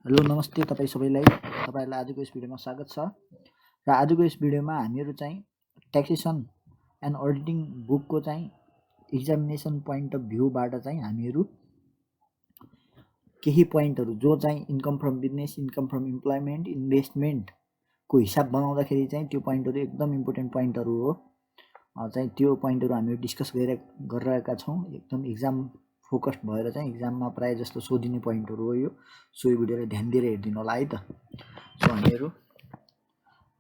Hello नमस्ते तपाईँ सबैलाई। तपाईँहरूलाई आजको यस भिडियोमा स्वागत छ। र आजको यस भिडियोमा हामीहरू चाहिँ ट्याक्सेसन एन्ड अडिटिङ बुकको चाहिँ एक्जामिनेसन पोइन्ट अफ भ्यूबाट चाहिँ हामीहरू केही पोइन्टहरू जो चाहिँ income from business, income from employment, इन्भेस्टमेन्टको हिसाब बनाउँदाखेरि चाहिँ त्यो पोइन्टहरू एकदम इम्पोर्टेन्ट पोइन्टहरू हो। चाहिँ त्यो पोइन्टहरू हामीहरू डिस्कस गरिरहेका छौँ। एकदम एक्जाम फोकस्ड भएर चाहिँ एक्जाममा प्रायः जस्तो सोधिने पोइन्टहरू हो यो। सो यो भिडियोलाई ध्यान दिएर हेरिदिनु होला है त। सो हामीहरू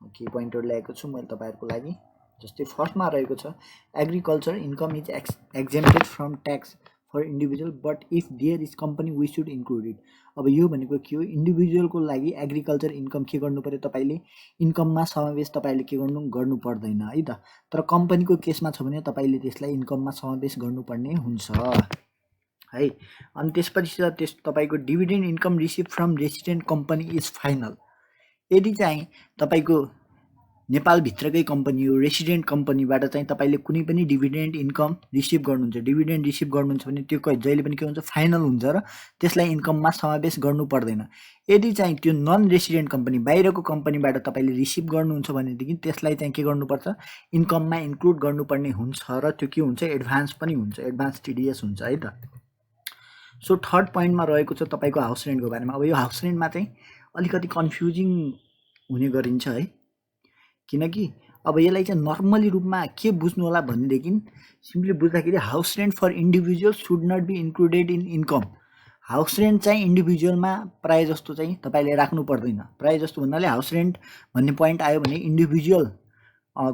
केही पोइन्टहरू ल्याएको छु मैले तपाईँहरूको लागि। जस्तै फर्स्टमा रहेको छ agriculture income is exempted from tax for individual but if there is company we should include it. अब यो भनेको के हो, इन्डिभिजुअलको लागि एग्रिकल्चर इन्कम के गर्नु पर्यो, तपाईँले इन्कममा समावेश तपाईँले के गर्नु पर्दैन है त। तर कम्पनीको केसमा छ भने तपाईँले त्यसलाई इन्कममा समावेश गर्नुपर्ने हुन्छ है। अनि त्यसपछि तपाईँको dividend income receive from resident company is final. यदि चाहिँ तपाईँको नेपालभित्रकै कम्पनी हो, रेसिडेन्ट कम्पनीबाट चाहिँ तपाईँले कुनै पनि डिभिडेन्ड इन्कम रिसिभ गर्नुहुन्छ, डिभिडेन्ड रिसिभ गर्नुहुन्छ भने त्यो जहिले पनि के हुन्छ, फाइनल हुन्छ र त्यसलाई इन्कममा समावेश गर्नु पर्दैन। यदि चाहिँ त्यो नन रेसिडेन्ट कम्पनी, बाहिरको कम्पनीबाट तपाईँले रिसिभ गर्नुहुन्छ भनेदेखि त्यसलाई चाहिँ के गर्नुपर्छ, इन्कममा इन्क्लुड गर्नुपर्ने हुन्छ र त्यो के हुन्छ, एडभान्स पनि हुन्छ, एडभान्स टिडिएस हुन्छ है त। सो थर्ड पोइन्टमा रहेको छ तपाईँको हाउस रेन्टको बारेमा। अब यो हाउस रेन्टमा चाहिँ अलिकति कन्फ्युजिङ हुने गरिन्छ है, किनकि अब यसलाई चाहिँ नर्मली रूपमा के बुझ्नु होला भनेदेखि सिम्पली बुझ्दाखेरि house rent for individual should not be included in income. House rent चाहिँ इन्डिभिजुअलमा प्रायः जस्तो चाहिँ तपाईँले राख्नु पर्दैन। प्रायः जस्तो भन्नाले हाउस रेन्ट भन्ने पोइन्ट आयो भने इन्डिभिजुअल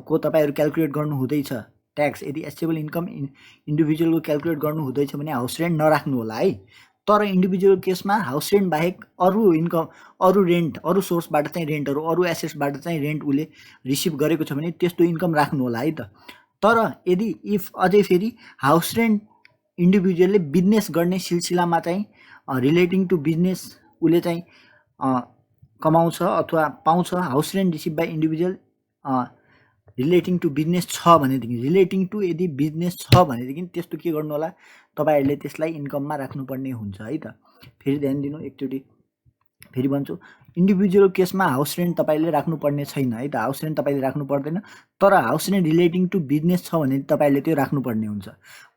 को तपाईँहरू क्यालकुलेट गर्नु हुँदैछ ट्याक्स, यदि एसेबल इन्कम इन्डिभिजुअलको क्यालकुलेट गर्नु हुँदैछ भने हाउस रेन्ट नराख्नु होला है। तर इन्डिभिजुअल केसमा हाउस रेन्ट बाहेक अरू इन्कम, अरू रेन्ट, अरू सोर्सबाट चाहिँ रेन्टहरू, अरू एसेट्सबाट चाहिँ रेन्ट उसले रिसिभ गरेको छ भने त्यस्तो इन्कम राख्नु होला है त। तर यदि इफ अझै फेरि हाउस रेन्ट इन्डिभिजुअलले बिजनेस गर्ने सिलसिलामा चाहिँ रिलेटिङ टु बिजनेस उसले चाहिँ कमाउँछ अथवा पाउँछ, house rent receive by individual relating to business छ भनेदेखि, रिलेटिङ टु यदि बिजनेस छ भनेदेखि त्यस्तो के गर्नु होला, तपाईँहरूले त्यसलाई इन्कममा राख्नुपर्ने हुन्छ है त। फेरि ध्यान दिनु, एकचोटि फेरि भन्छु, इन्डिभिजुअल केसमा हाउस रेन्ट तपाईँले राख्नुपर्ने छैन है त, हाउस रेन्ट तपाईँले राख्नु पर्दैन। तर house rent relating to business छ भने तपाईँले त्यो राख्नुपर्ने हुन्छ।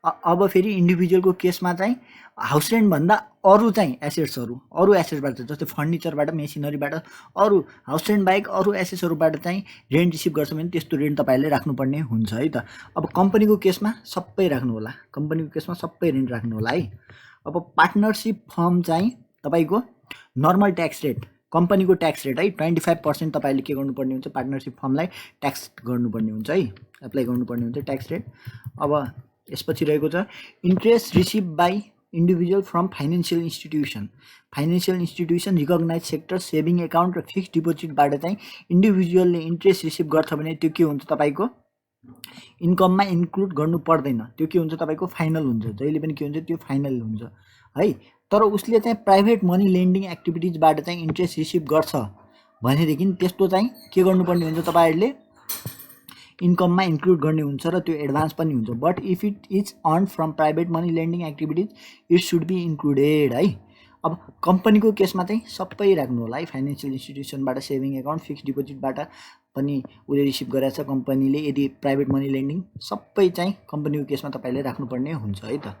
अब फेरि इन्डिभिजुअलको केसमा चाहिँ हाउस रेन्ट भन्दा अरू चाहिँ एसेट्सहरू, अरू एसेट्सबाट जस्तै फर्निचरबाट, मेसिनरीबाट, अरू हाउस रेन्ट बाहेक अरू एसेट्सहरूबाट चाहिँ रेन्ट रिसिभ गर्छ भने त्यस्तो रेन्ट तपाईँले राख्नुपर्ने हुन्छ है त। अब कम्पनीको केसमा सबै राख्नु होला, कम्पनीको केसमा सबै रेन्ट राख्नु होला है। अब पार्टनरसिप फर्म चाहिँ तपाईँको नर्मल ट्याक्स रेट, कम्पनीको ट्याक्स रेट है 25% तपाईँले के गर्नुपर्ने हुन्छ, पार्टनरसिप फर्मलाई ट्याक्स गर्नुपर्ने हुन्छ है, एप्लाई गर्नुपर्ने हुन्छ ट्याक्स रेट। अब यसपछि रहेको छ interest receive by individual from financial institution. Financial institution, recognize sector, saving account र फिक्स्ड डिपोजिटबाट चाहिँ इन्डिभिजुअलले इन्ट्रेस्ट रिसिभ गर्छ भने त्यो के हुन्छ, तपाईँको इन्कममा इन्क्लुड गर्नु पर्दैन। त्यो के हुन्छ, तपाईँको फाइनल हुन्छ, जहिले पनि के हुन्छ, त्यो फाइनल हुन्छ है। तर उसले चाहिँ प्राइभेट मनी लेन्डिङ एक्टिभिटिजबाट चाहिँ इन्ट्रेस्ट रिसिभ गर्छ भनेदेखि त्यस्तो चाहिँ के गर्नुपर्ने हुन्छ, तपाईँहरूले इन्कममा इन्क्लुड गर्ने हुन्छ र त्यो एडभान्स पनि हुन्छ। But if it is earn from private money lending activities it should be included है। अब कम्पनीको केसमा चाहिँ सबै राख्नु होला है, फाइनेन्सियल इन्स्टिट्युसनबाट, सेभिङ एकाउन्ट, फिक्स्ड डिपोजिटबाट पनि उसले रिसिभ गरेको छ कम्पनीले, यदि प्राइभेट मनी लेन्डिङ, सबै चाहिँ कम्पनीको केसमा तपाईँले राख्नुपर्ने हुन्छ है त।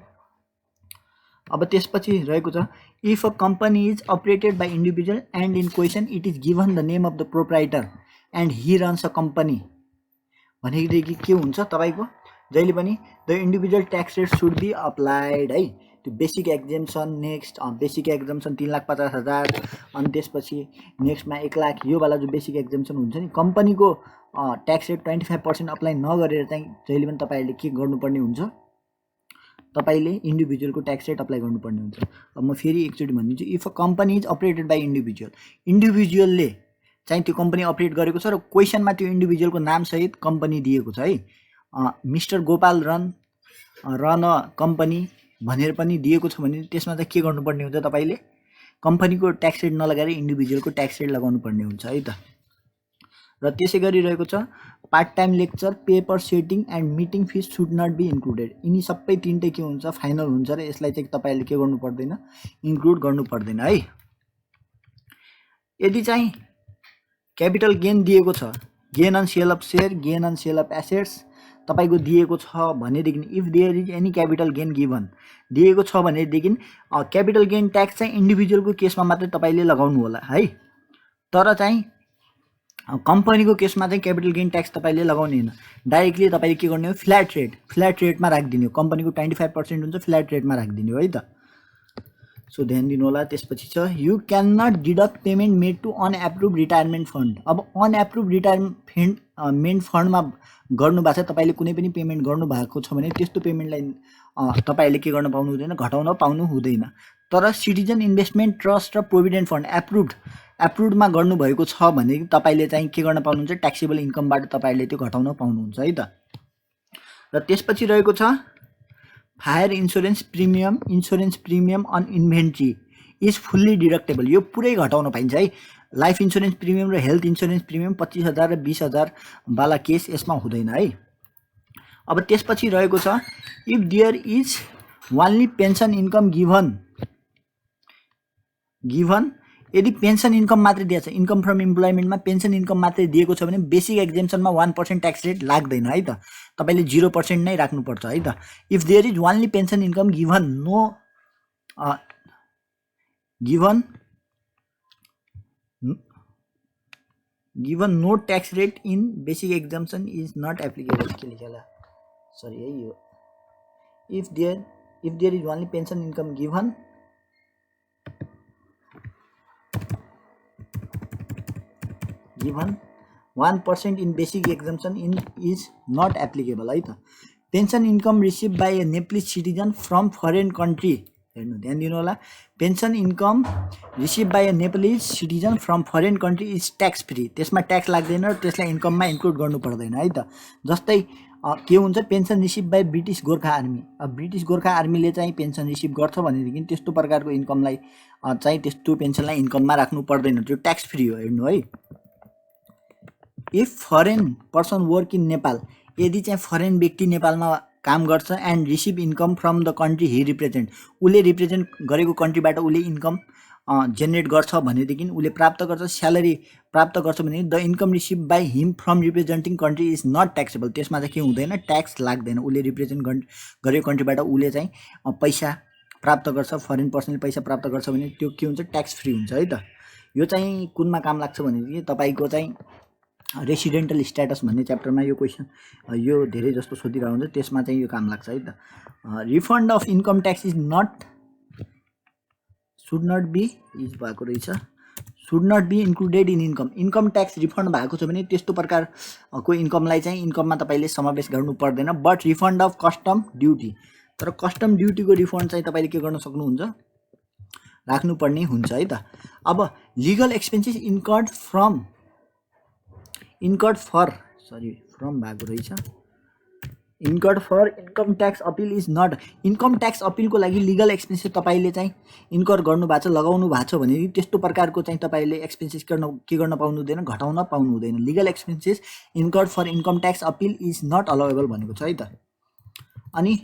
अब त्यसपछि रहेको छ if a company is operated by individual and in question it is given the name of the proprietor and he runs a company भनेदेखि के हुन्छ, तपाईँको जहिले पनि the individual tax rate should be applied है। त्यो basic exemption, next basic exemption 3,50,000, अनि त्यसपछि नेक्स्टमा 1 लाख, यो वाला जो बेसिक एक्जेम्सन हुन्छ नि, कम्पनीको ट्याक्स रेट 25% अप्लाई नगरेर चाहिँ जहिले पनि तपाईँहरूले के गर्नुपर्ने हुन्छ, तपाईँले इन्डिभिजुअलको ट्याक्स रेट अप्लाई गर्नुपर्ने हुन्छ। अब म फेरि एकचोटि भनिदिन्छु, if a company is operated by individual, इन्डिभिजुअलले चाहिँ त्यो कम्पनी अपरेट गरेको छ र क्वेसनमा त्यो इन्डिभिजुअलको नामसहित कम्पनी दिएको छ है, mister Gopal run a company भनेर पनि दिएको छ भने त्यसमा चाहिँ के गर्नुपर्ने हुन्छ, तपाईँले कम्पनीको ट्याक्स रेट नलगाएर इन्डिभिजुअलको ट्याक्स रेट लगाउनु पर्ने हुन्छ है त। र त्यसै गरी रहेको छ part time lecture, paper setting and meeting fees should not be included. यिनी सबै तिनटै के हुन्छ, फाइनल हुन्छ र यसलाई चाहिँ तपाईँले के गर्नु पर्दैन, इन्क्लुड गर्नु पर्दैन है। यदि चाहिँ क्यापिटल गेन दिएको छ, gain on sale of share, gain on sale of assets तपाईको दिएको छ भनेदेखि, if there is any capital gain given दिएको छ भनेदेखि क्यापिटल गेन ट्याक्स चाहिँ इन्डिभिजुअलको केसमा मात्रै तपाईले लगाउनु होला है। तर चाहिँ कम्पनीको केसमा चाहिँ क्यापिटल गेन ट्याक्स तपाईले लगाउने हैन, डाइरेक्टली तपाईले के गर्ने हो, फ्ल्याट रेटमा राखिदिने हो। कम्पनीको 25% हुन्छ, फ्ल्याट रेटमा राखिदिने हो है त। सो ध्यान दिनु होला। त्यसपछि छ you can not deduct payment made to unapproved retirement fund. अब अनएप्रुभ रिटायरमेन्ट फन्डमा गर्नु भएको छ, तपाईले कुनै पनि पेमेन्ट गर्नु भएको छ भने त्यस्तो पेमेन्टलाई तपाईले के गर्न पाउनु हुँदैन, घटाउन पाउनु हुँदैन। तर सिटिजन इन्भेस्टमेन्ट ट्रस्ट र प्रोभिडेन्ट फन्ड एप्रुभडमा गर्नुभएको छ भने तपाईले चाहिँ के गर्न पाउनुहुन्छ, ट्याक्सेबल इन्कमबाट तपाईले त्यो घटाउन पाउनुहुन्छ है त। र त्यसपछि रहेको छ fire insurance premium on inventory is fully deductible. यो पुरै घटाउन पाइन्छ है। लाइफ इन्सुरेन्स प्रिमियम र हेल्थ इन्सुरेन्स प्रिमियम 25,000 र 20,000 वाला केस यसमा हुँदैन है। अब त्यसपछि रहेको छ if there is only pension income given यदि पेन्सन इन्कम मात्रै दिएको छ, इन्कम फ्रम इम्प्लोइमेन्टमा पेन्सन इन्कम मात्रै दिएको छ भने बेसिक एक्जेम्सनमा 1% ट्याक्स रेट लाग्दैन है त, तपाईले 0% नै राख्नुपर्छ है त। If there is only pension income given no tax rate in basic exemption is not applicable. के लेखेला सरी है यो, if there is only pension income given 1% in basic exemption is not applicable है त। Pension income receive by a Nepalese citizen from foreign country, हेर्नु ध्यान दिनु होला, pension income receive by a Nepalese citizen from foreign country is tax free. त्यसमा tax लाग्दैन र त्यसलाई इन्कममा इन्क्लुड गर्नु पर्दैन है त। जस्तै के हुन्छ, pension receive by British Gorkha army. अब ब्रिटिस गोर्खा आर्मीले चाहिँ पेन्सन रिसिभ गर्छ भनेदेखि त्यस्तो प्रकारको इन्कमलाई चाहिँ त्यस्तो पेन्सनलाई इन्कममा राख्नु पर्दैन, त्यो ट्याक्स फ्री हो। हेर्नु है, if foreign person work in Nepal, यदि चाहिँ फरेन व्यक्ति नेपालमा काम गर्छ and receive income from the country he represent, उसले रिप्रेजेन्ट गरेको कन्ट्रीबाट उसले इन्कम जेनेरेट गर्छ भनेदेखि उसले प्राप्त गर्छ, स्यालेरी प्राप्त गर्छ भने the income receive by him from representing country is not taxable. त्यसमा चाहिँ के हुँदैन, ट्याक्स लाग्दैन। उसले रिप्रेजेन्ट गरेको कन्ट्रीबाट उसले चाहिँ पैसा प्राप्त गर्छ, फरेन पर्सनले पैसा प्राप्त गर्छ भने त्यो के हुन्छ, ट्याक्स फ्री हुन्छ है त। यो चाहिँ कुनमा काम लाग्छ भनेदेखि तपाईको चाहिँ रेसिडेन्टल स्ट्याटस भन्ने च्याप्टरमा यो क्वेसन यो धेरै जस्तो सोधिरहेको हुन्छ, त्यसमा चाहिँ यो काम लाग्छ है त। Refund of income tax is should not be included in income tax refund भएको छ भने त्यस्तो प्रकारको इन्कमलाई चाहिँ इन्कममा तपाईले समावेश गर्नु पर्दैन। But refund of custom duty, तर कस्टम ड्युटीको रिफन्ड चाहिँ तपाईले के गर्न सक्नुहुन्छ, राख्नुपर्ने हुन्छ है त। अब legal expenses incurred for income tax appeal is not, income tax अपिलको लागि लिगल एक्सपेन्सेस तपाईले चाहिँ इन्कर गर्नु भएको छ, लगाउनु भएको छ भने त्यस्तो प्रकारको चाहिँ तपाईले एक्सपेन्सेस के गर्न पाउनु हुँदैन, घटाउन पाउनु हुँदैन। Legal expenses incurred for income tax appeal is not allowable भनेको छ है त। अनि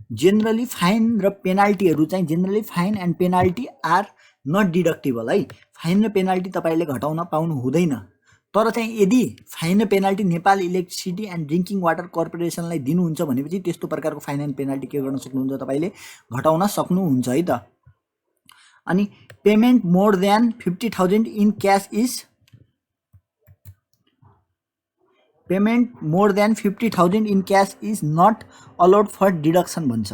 जेनरली फाइन र पेनाल्टीहरू चाहिँ generally fine and penalty are not deductible है। फाइन र पेनाल्टी तपाईले घटाउन पाउनु हुँदैन। तर चाहिँ यदि फाइन र penalty Nepal electricity and drinking water कर्पोरेसनलाई दिनुहुन्छ भनेपछि त्यस्तो प्रकारको फाइन एन्ड पेनाल्टी के गर्न सक्नुहुन्छ, तपाईले घटाउन सक्नुहुन्छ है त। अनि payment more than 50,000 in cash is payment more than 50,000 in cash is not allowed for deduction भन्छ।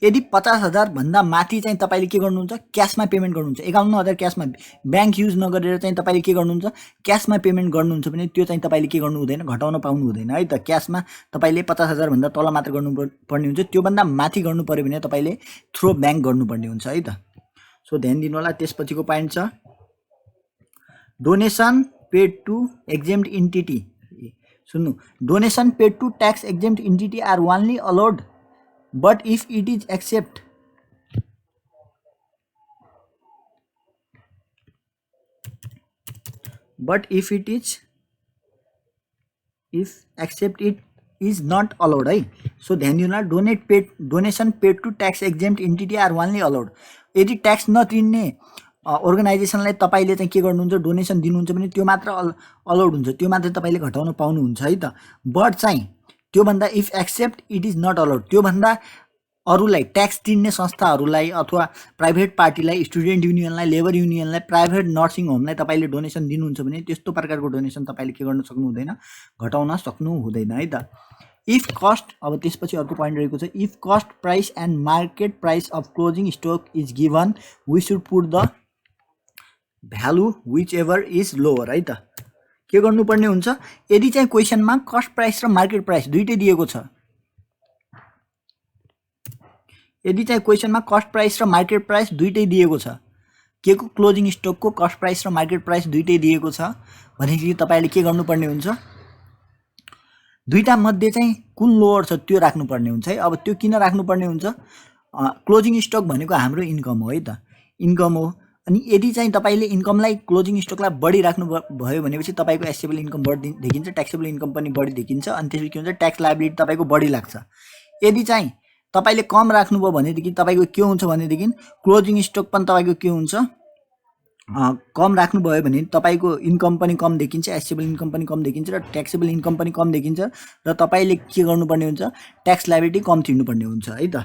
यदि 50,000 भन्दा माथि चाहिँ तपाईले के गर्नुहुन्छ, क्यासमा पेमेन्ट गर्नुहुन्छ, 51,000 क्यासमा, ब्याङ्क युज नगरेर चाहिँ तपाईले के गर्नुहुन्छ, क्यासमा पेमेन्ट गर्नुहुन्छ भने त्यो चाहिँ तपाईले के गर्नु हुँदैन, घटाउन पाउनु हुँदैन है त। क्यासमा तपाईले 50,000 भन्दा तल मात्र गर्नुपर्ने हुन्छ, त्यो भन्दा माथि गर्नु पर्यो भने तपाईले थ्रो ब्याङ्क गर्नुपर्ने हुन्छ है त। सो ध्यान दिनु होला। त्यसपछिको पोइन्ट छ donation paid to exempt entity. सुन्नु, donation paid to tax exempt entity are only allowed but if it is except it is not allowed है। सो ध्यान दिनु, donation paid to tax exempt entity are only allowed. यदि tax नतिर्ने अर्गनाइजेसनलाई तपाईले चाहिँ के गर्नुहुन्छ डोनेसन दिनुहुन्छ भने त्यो मात्र अलाउड हुन्छ त्यो मात्र तपाईले घटाउन पाउनुहुन्छ है त बट चाहिँ त्यो भन्दा if except it is not allowed त्यो भन्दा अरूलाई ट्याक्स तिर्ने संस्थाहरूलाई अथवा प्राइभेट पार्टीलाई स्टुडेन्ट युनियनलाई लेबर युनियनलाई प्राइभेट नर्सिङ होमलाई तपाईले डोनेसन दिनुहुन्छ भने त्यस्तो प्रकारको डोनेसन तपाईले के गर्न सक्नु हुँदैन घटाउन सक्नु हुँदैन है त इफ कस्ट अब त्यसपछि अर्को पोइन्ट रहेको छ if cost price and market price of closing stock is given we should put the value whichever is lower है त के गर्नुपर्ने हुन्छ यदि चाहिँ क्वेसनमा कस्ट प्राइस र मार्केट प्राइस दुईटै दिएको छ यदि चाहिँ क्वेसनमा कस्ट प्राइस र मार्केट प्राइस दुईटै दिएको छ के को क्लोजिङ स्टकको कस्ट प्राइस र मार्केट प्राइस दुईटै दिएको छ भनेपछि तपाईले के गर्नुपर्ने हुन्छ दुईटा मध्ये चाहिँ कुन लोअर छ त्यो राख्नुपर्ने हुन्छ है अब त्यो किन राख्नुपर्ने हुन्छ क्लोजिङ स्टक भनेको हाम्रो इन्कम हो है त इन्कम हो अनि यदि चाहिँ तपाईले इन्कमलाई क्लोजिङ स्टकलाई बढी राख्नु भयो भनेपछि तपाईको एसेबल इन्कम बढी देखिन्छ ट्याक्सेबल इन्कम पनि बढी देखिन्छ अनि त्यसपछि के हुन्छ ट्याक्स लायबिलिटी तपाईको बढी लाग्छ यदि चाहिँ तपाईले कम राख्नुभयो भनेदेखि तपाईको के हुन्छ भनेदेखि क्लोजिङ स्टक पनि तपाईको के हुन्छ कम राख्नुभयो भने तपाईको इन्कम पनि कम देखिन्छ एसेबल इन्कम पनि कम देखिन्छ र ट्याक्सेबल इन्कम पनि कम देखिन्छ र तपाईले के गर्नुपर्ने हुन्छ ट्याक्स लायबिलिटी कम तिर्नुपर्ने हुन्छ है त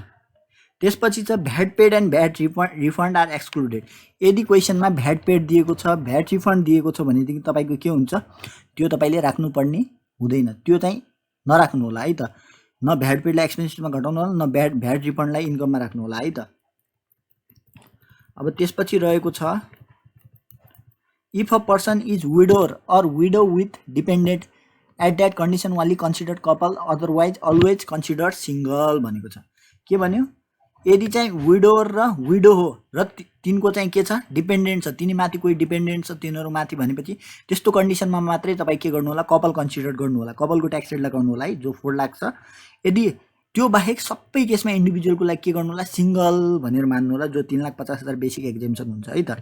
त्यसपछि चाहिँ VAT paid and VAT refund are excluded यदि क्वेसनमा भ्याट पेड दिएको छ भ्याट रिफन्ड दिएको छ भनेदेखि तपाईको के हुन्छ त्यो तपाईले राख्नुपर्ने हुँदैन त्यो चाहिँ नराख्नु होला है त न भ्याट पेडलाई एक्सपेन्सेसमा घटाउनु होला न भ्याट रिफन्डलाई इन्कममा राख्नु होला है त अब त्यसपछि रहेको छ if a person is widower or widow with dependent at that condition वाली considered couple otherwise always considered single भनेको छ के भन्यो यदि चाहिँ विडोर र विडो हो र तिनको चाहिँ के छ डिपेन्डेन्ट छ तिनी माथि कोही डिपेन्डेन्ट छ तिनीहरू माथि भनेपछि त्यस्तो कन्डिसनमा मात्रै तपाईँ के गर्नु होला कपल कन्सिडर गर्नु होला कपलको ट्याक्स रेट लगाउनु होला है जो 4 लाख छ यदि त्यो बाहेक सबै केसमा इन्डिभिजुअलको लागि के गर्नु होला सिङ्गल भनेर मान्नु होला जो 3,50,000 बेसिक एक्जेम्सन हुन्छ है त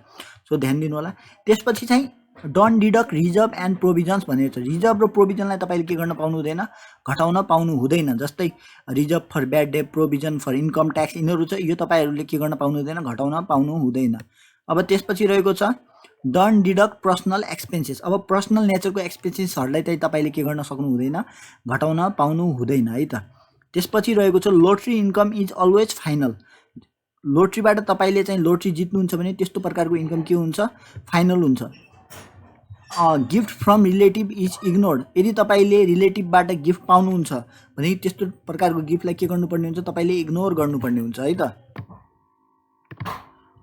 सो ध्यान दिनु होला त्यसपछि चाहिँ don't deduct reserve and provisions भनेको छ रिजर्भ र प्रोभिजनलाई तपाईले के गर्न पाउनु हुँदैन घटाउन पाउनु हुँदैन जस्तै reserve for bad debt provision for income tax यिनीहरू छ यो तपाईहरुले के गर्न पाउनु हुँदैन घटाउन पाउनु हुँदैन अब त्यसपछि रहेको छ डोन्ट डिडक्ट पर्सनल एक्सपेन्सेस अब पर्सनल नेचरको एक्सपेन्सेसहरुलाई चाहिँ तपाईले के गर्न सक्नु हुँदैन घटाउन पाउनु हुँदैन है त त्यसपछि रहेको छ lottery income is always final लोटरीबाट तपाईले चाहिँ लोटरी जित्नुहुन्छ भने त्यस्तो प्रकारको इन्कम के हुन्छ फाइनल हुन्छ gift from relative is ignored यदि तपाईले रिलेटिभबाट गिफ्ट पाउनुहुन्छ भने त्यस्तो प्रकारको गिफ्टलाई के गर्नुपर्ने हुन्छ तपाईले इग्नोर गर्नुपर्ने हुन्छ है त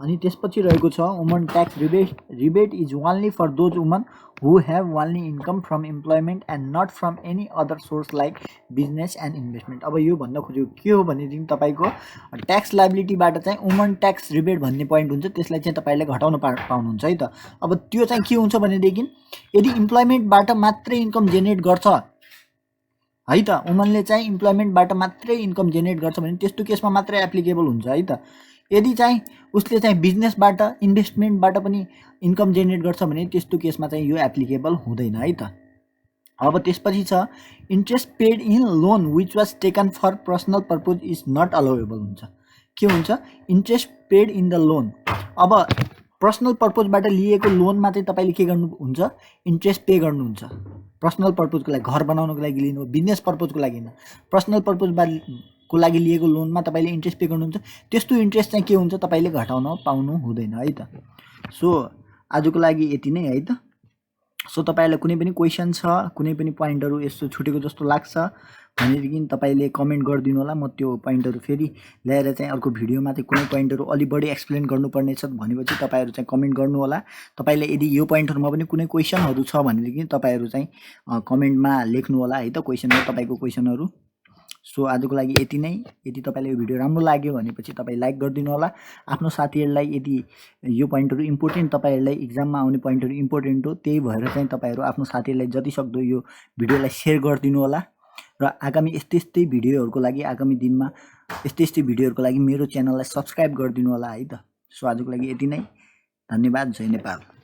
अनि त्यसपछि रहेको छ woman tax rebate is only for those woman who have only income from employment and not from any other source like business and investment अब यो भन्न खोजेको के हो भनेदेखि तपाईको ट्याक्स लायबिलिटीबाट चाहिँ वुमन ट्याक्स रिबेट भन्ने पोइन्ट हुन्छ त्यसलाई चाहिँ तपाईले घटाउन पाउनुहुन्छ है त अब त्यो चाहिँ के हुन्छ भनेदेखि यदि इम्प्लोइमेन्टबाट मात्रै इन्कम जेनेरेट गर्छ है त वुमनले चाहिँ इम्प्लोइमेन्टबाट मात्रै इन्कम जेनेरेट गर्छ भने त्यस्तो केसमा मात्रै एप्लिकेबल हुन्छ है त यदि चाहिँ उसले चाहिँ बिजनेसबाट इन्भेस्टमेन्टबाट पनि इन्कम जेनेरेट गर्छ भने त्यस्तो केसमा चाहिँ यो एप्लिकेबल हुँदैन है त अब त्यसपछि छ interest paid in loan which was taken for personal purpose is not allowable हुन्छ के हुन्छ interest paid in the loan अब पर्सनल पर्पजबाट लिएको लोनमा चाहिँ तपाईले के गर्नुहुन्छ इन्ट्रेस्ट पे गर्नुहुन्छ पर्सनल पर्पजको लागि घर बनाउनको लागि लिनु बिजनेस पर्पजको लागि हैन पर्सनल पर्पजको लागि लिएको लोनमा तपाईले इन्ट्रेस्ट पे गर्नुहुन्छ त्यस्तो इन्ट्रेस्ट चाहिँ के हुन्छ तपाईले घटाउन पाउनु हुँदैन है त सो आजको लागि यति नै है त सो तपाईहरुलाई कुनै पनि क्वेशन छ कुनै पनि पोइन्टहरु यस्तो छुटेको जस्तो लाग्छ भनेदेखि तपाईले कमेन्ट गरिदिनु होला म त्यो पोइन्टहरु फेरि ल्याएर चाहिँ अर्को भिडियोमा चाहिँ कुनै पोइन्टहरु अलि बढी एक्सप्लेन गर्नुपर्ने छ भनेपछि तपाईहरु चाहिँ कमेन्ट गर्नु होला तपाईले यदि यो पोइन्टहरुमा पनि कुनै क्वेशनहरु छ भनेदेखि तपाईहरु चाहिँ कमेन्टमा लेख्नु होला है त क्वेशनहरु तपाईको क्वेशनहरु सो आजको लागि यति नै यदि तपाईलाई यो भिडियो राम्रो लाग्यो भनेपछि तपाई लाइक गरिदिनु होला आफ्नो साथीहरुलाई यदि यो पोइन्टहरु इम्पोर्टेन्ट तपाईहरुलाई एक्जाममा आउने पोइन्टहरु इम्पोर्टेन्ट हो त्यही भएर चाहिँ तपाईहरु आफ्नो साथीहरुलाई जति सक्दो यो भिडियोलाई शेयर गरिदिनु होला र आगामी यस्तै भिडियोहरुको लागि आगामी दिनमा यस्तै भिडियोहरुको लागि मेरो च्यानललाई सब्स्क्राइब गरिदिनु होला है त सो आजको लागि यति नै धन्यवाद जय नेपाल।